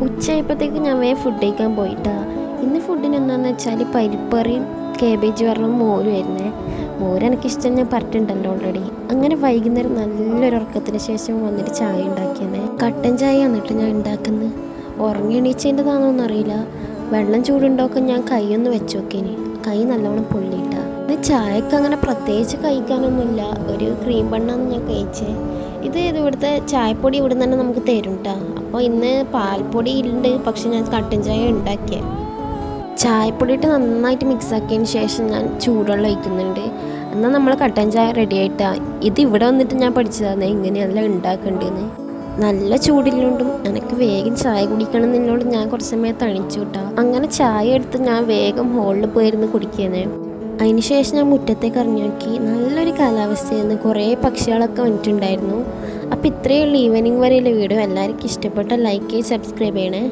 ഉച്ചയായപ്പോഴത്തേക്ക് ഞാൻ ഫുഡ് കഴിക്കാൻ പോയിട്ടാ. ഇന്ന് ഫുഡിന് എന്താണെന്ന് വെച്ചാൽ പരിപ്പറിയും കേബേജ് വറവും മോരുമായിരുന്നേ. മോര് എനിക്കിഷ്ടം, ഞാൻ പറഞ്ഞിട്ടുണ്ടല്ലോ ഓൾറെഡി. അങ്ങനെ വൈകുന്നേരം നല്ലൊരു ഉറക്കത്തിന് ശേഷം വന്നിട്ട് ചായ ഉണ്ടാക്കിയെന്നേ. കട്ടൻ ചായ എന്നിട്ട് ഞാൻ ഉണ്ടാക്കുന്നത്. ഉറങ്ങി എണീച്ചതിൻ്റെതാണോന്ന് അറിയില്ല. വെള്ളം ചൂടുണ്ടാക്കാൻ ഞാൻ കൈയൊന്ന് വെച്ച് നോക്കേനി. കൈ നല്ലോണം പൊള്ളിയിട്ടാ. ഇത് ചായക്ക് അങ്ങനെ പ്രത്യേകിച്ച് കഴിക്കാനൊന്നുമില്ല. ഒരു ക്രീം ബണ്ണാണ് ഞാൻ കഴിച്ചേ. ഇത് ഇവിടുത്തെ ചായപ്പൊടി ഇവിടെ നിന്ന് തന്നെ നമുക്ക് തരും കേട്ടോ. അപ്പോൾ ഇന്ന് പാൽപ്പൊടി ഉണ്ട്, പക്ഷെ ഞാൻ കട്ടൻ ചായ ഉണ്ടാക്കിയത്. ചായപ്പൊടി ഇട്ട് നന്നായിട്ട് മിക്സ് ആക്കിയതിന് ശേഷം ഞാൻ ചൂടുവെള്ളം ഒഴിക്കുന്നുണ്ട്. എന്നാൽ നമ്മൾ കട്ടൻ ചായ റെഡി ആയിട്ടാണ്. ഇത് ഇവിടെ വന്നിട്ട് ഞാൻ പഠിച്ചതാണ് എങ്ങനെയല്ല ഉണ്ടാക്കേണ്ടതെന്ന്. നല്ല ചൂടില്ലോണ്ടും എനിക്ക് വേഗം ചായ കുടിക്കണം എന്നുള്ളതുകൊണ്ട് ഞാൻ കുറച്ച് സമയം തണിച്ചു കിട്ടാം. അങ്ങനെ ചായ എടുത്ത് ഞാൻ വേഗം ഹോളിൽ പോയിരുന്ന് കുടിക്കുന്നത്. അതിന് ശേഷം ഞാൻ മുറ്റത്തേക്ക് ഇറങ്ങി നോക്കി. നല്ലൊരു കാലാവസ്ഥയായിരുന്നു, കുറേ പക്ഷികളൊക്കെ വന്നിട്ടുണ്ടായിരുന്നു. അപ്പോൾ ഇത്രയേ ഉള്ളൂ ഈവനിങ് വരെയുള്ള വീഡിയോ. എല്ലാവർക്കും ഇഷ്ടപ്പെട്ട ലൈക്ക് ചെയ്ത് സബ്സ്ക്രൈബ് ചെയ്യണേ.